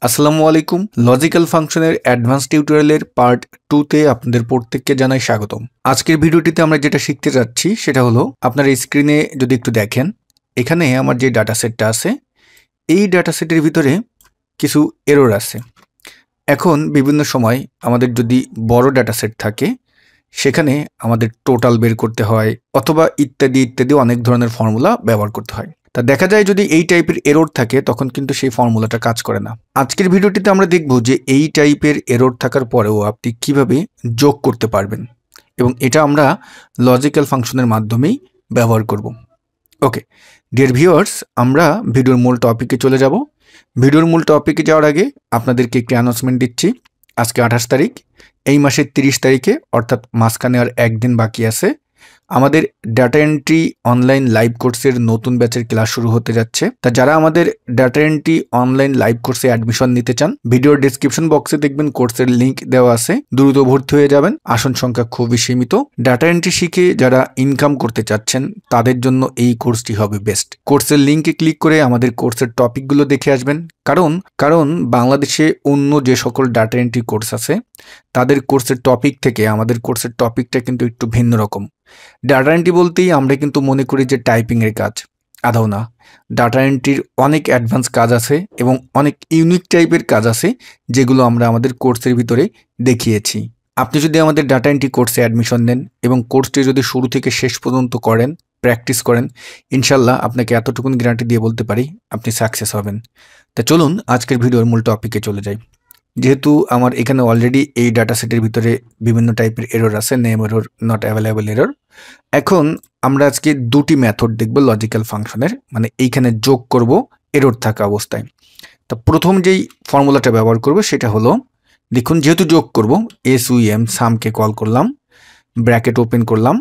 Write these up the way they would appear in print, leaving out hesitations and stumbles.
আসসালামু আলাইকুম। লজিক্যাল ফাংশনের অ্যাডভান্স টিউটোরিয়ালের পার্ট 2 তে আপনাদের প্রত্যেককে জানাই স্বাগতম। আজকের ভিডিওটিতে আমরা যেটা শিখতে যাচ্ছি সেটা হলো আপনার স্ক্রিনে যদি একটু দেখেন, এখানে আমার যে ডাটা সেটটা আছে, এই ডাটা সেটের ভিতরে কিছু এরর আছে। এখন বিভিন্ন সময় আমাদের যদি বড় ডাটা সেট থাকে, সেখানে আমাদের টোটাল বের করতে হয় অথবা ইত্যাদি অনেক ধরনের ফর্মুলা ব্যবহার করতে হয়। তা দেখা যায় যদি এই টাইপের এরর থাকে তখন কিন্তু সেই ফর্মুলাটা কাজ করে না। আজকের ভিডিওটিতে আমরা দেখব যে এই টাইপের এরর থাকার পরেও আপনি কিভাবে যোগ করতে পারবেন এবং এটা আমরা লজিক্যাল ফাংশনের মাধ্যমেই ব্যবহার করব। ওকে ডিয়ার ভিউয়ার্স, আমরা ভিডিওর মূল টপিকে চলে যাব। ভিডিওর মূল টপিকে যাওয়ার আগে আপনাদেরকে একটি অ্যানাউন্সমেন্ট দিচ্ছি। আজকে 28 তারিখ, এই মাসের 30 তারিখে অর্থাৎ মাঝখানে আর একদিন বাকি আছে, আমাদের ডাটা এন্ট্রি অনলাইন লাইভ কোর্সের নতুন ব্যাচের ক্লাস শুরু হতে যাচ্ছে। তা যারা আমাদের ডাটা এন্ট্রি অনলাইন লাইভ কোর্সে অ্যাডমিশন নিতে চান, ভিডিওর ডেসক্রিপশন বক্সে দেখবেন কোর্সের লিংক দেওয়া আছে, দ্রুত ভর্তি হয়ে যাবেন। আসন সংখ্যা খুবই সীমিত। ডাটা এন্ট্রি শিখে যারা ইনকাম করতে চাচ্ছেন তাদের জন্য এই কোর্সটি হবে বেস্ট। কোর্সের লিংকে ক্লিক করে আমাদের কোর্সের টপিকগুলো দেখে আসবেন, কারণ বাংলাদেশে অন্য যে সকল ডাটা এন্ট্রি কোর্স আছে তাদের কোর্সের টপিক থেকে আমাদের কোর্সের টপিকটা কিন্তু একটু ভিন্ন রকম। ডাটা এন্ট্রি বলতেই আমরা কিন্তু মনে করি যে টাইপিংয়ের কাজ, আদৌ না। ডাটা এন্ট্রির অনেক অ্যাডভান্স কাজ আছে এবং অনেক ইউনিক টাইপের কাজ আছে যেগুলো আমরা আমাদের কোর্সের ভিতরে দেখিয়েছি। আপনি যদি আমাদের ডাটা এন্ট্রি কোর্সে অ্যাডমিশন নেন এবং কোর্সটি যদি শুরু থেকে শেষ পর্যন্ত করেন, প্র্যাকটিস করেন, ইনশাল্লাহ আপনাকে এতটুকুন গ্যারান্টি দিয়ে বলতে পারি আপনি সাকসেস হবেন। তা চলুন আজকের ভিডিওর মূল টপিকে চলে যাই। যেহেতু আমার এখানে অলরেডি এই ডাটা সেটের ভিতরে বিভিন্ন টাইপের এরর আছে, name error, not available error. এখন আমরা আজকে দুটি মেথড দেখব লজিক্যাল ফাংশনের, মানে এইখানে যোগ করব এরর থাকা অবস্থায়। তো প্রথম যেই ফর্মুলাটা ব্যবহার করব সেটা হলো, দেখুন যেহেতু যোগ করব, SUM সামকে কল করলাম, ব্র্যাকেট ওপেন করলাম।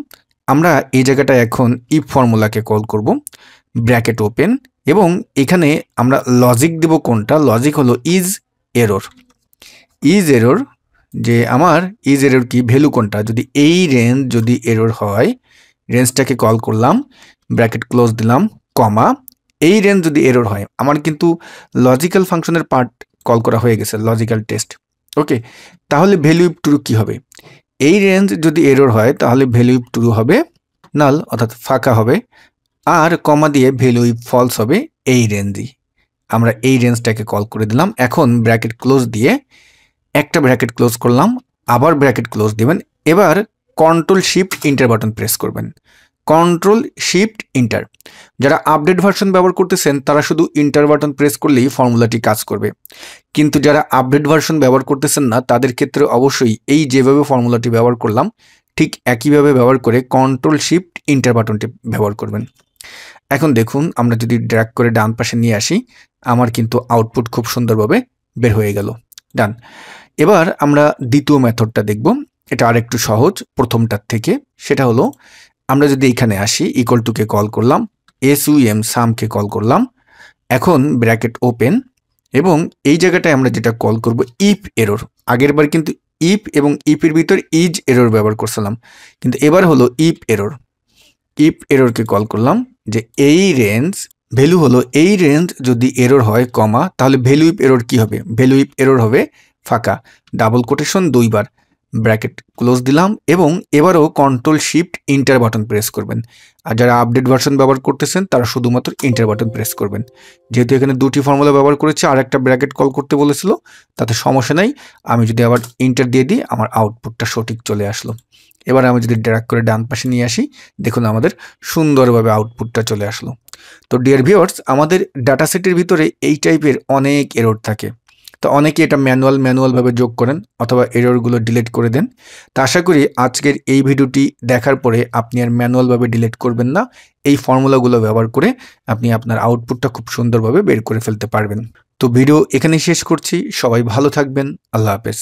আমরা এই জায়গাটায় এখন ইফ ফর্মুলাকে কল করব, ব্র্যাকেট ওপেন, এবং এখানে আমরা লজিক দেব কোনটা? লজিক হলো ইজ এরর। ইজ এরর, যে আমার ইজ এরর কি, ভ্যালু কোনটা, যদি এই রেঞ্জ যদি এরর হয়, রেঞ্জটাকে কল করলাম, ব্র্যাকেট ক্লোজ দিলাম, কমা, এই রেঞ্জ যদি এরর হয়, আমার কিন্তু লজিক্যাল ফাংশনের পার্ট কল করা হয়ে গেছে, লজিক্যাল টেস্ট। ওকে, তাহলে ভ্যালু ইফ ট্রু কি হবে? এই রেঞ্জ যদি এরর হয় তাহলে ভ্যালু ইফ ট্রু হবে নাল, অর্থাৎ ফাঁকা হবে, আর কমা দিয়ে ভ্যালু ইফ ফলস হবে এই রেঞ্জই। আমরা এই রেঞ্জটাকে কল করে দিলাম। এখন ব্র্যাকেট ক্লোজ দিয়ে একটা ব্র্যাকেট ক্লোজ করলাম, আবার ব্র্যাকেট ক্লোজ দিবেন। এবার control shift inter button press করবেন, কন্ট্রোল শিফট ইন্টার। যারা আপডেট ভার্সন ব্যবহার করতেছেন তারা শুধু ইন্টার বাটন প্রেস করলেই ফর্মুলাটি কাজ করবে, কিন্তু যারা আপডেট ভার্সন ব্যবহার করতেছেন না তাদের ক্ষেত্রে অবশ্যই এই যেভাবে ফর্মুলাটি ব্যবহার করলাম ঠিক একইভাবে ব্যবহার করে কন্ট্রোল শিফট ইন্টার বাটনটি ব্যবহার করবেন। এখন দেখুন, আমরা যদি ড্র্যাগ করে ডান পাশে নিয়ে আসি, আমার কিন্তু আউটপুট খুব সুন্দরভাবে বের হয়ে গেল। ডান। এবার আমরা দ্বিতীয় মেথডটা দেখব, এটা আরেকটু সহজ প্রথমটার থেকে। সেটা হলো, আমরা যদি এখানে আসি, ইকুয়াল টুকে কল করলাম, SUM সামকে কল করলাম, এখন ব্র্যাকেট ওপেন, এবং এই জায়গাটায় আমরা যেটা কল করব ইফ এরর। আগের বার কিন্তু ইফ এবং ইফের ভিতর ইজ এরর ব্যবহার করছিলাম, কিন্তু এবার হলো ইফ এরর। ইফ এররকে কল করলাম যে এই রেঞ্জ, ভ্যালু হলো এই রেঞ্জ যদি এরর হয়, কমা, তাহলে ভ্যালু ইফ এরর কি হবে? ভ্যালু ইফ এরর হবে ফাঁকা, ডাবল কোটেশন, দুইবার ব্র্যাকেট ক্লোজ দিলাম, এবং এবারও control shift inter button press করবেন। আর যারা আপডেট ভার্সন ব্যবহার করতেছেন তারা শুধুমাত্র ইন্টার বাটন প্রেস করবেন। যেহেতু এখানে দুটি ফর্মুলা ব্যবহার করেছি, আর একটা ব্র্যাকেট কল করতে বলেছিল, তাতে সমস্যা নাই। আমি যদি আবার ইন্টার দিয়ে দিই, আমার আউটপুটটা সঠিক চলে আসলো। এবার আমি যদি ড্র্যাগ করে ডান পাশে নিয়ে আসি, দেখুন আমাদের সুন্দরভাবে আউটপুটটা চলে আসলো। তো ডিয়ার ভিউয়ার্স, আমাদের ডাটা সেটের ভিতরে এই টাইপের অনেক এরর থাকে। তো অনেকে এটা ম্যানুয়ালভাবে যোগ করেন অথবা এররগুলো ডিলিট করে দেন। তা আশা করি আজকের এই ভিডিওটি দেখার পরে আপনি আর ম্যানুয়ালভাবে ডিলিট করবেন না। এই ফর্মুলাগুলো ব্যবহার করে আপনি আপনার আউটপুটটা খুব সুন্দরভাবে বের করে ফেলতে পারবেন। তো ভিডিও এখানেই শেষ করছি। সবাই ভালো থাকবেন। আল্লাহ হাফেজ।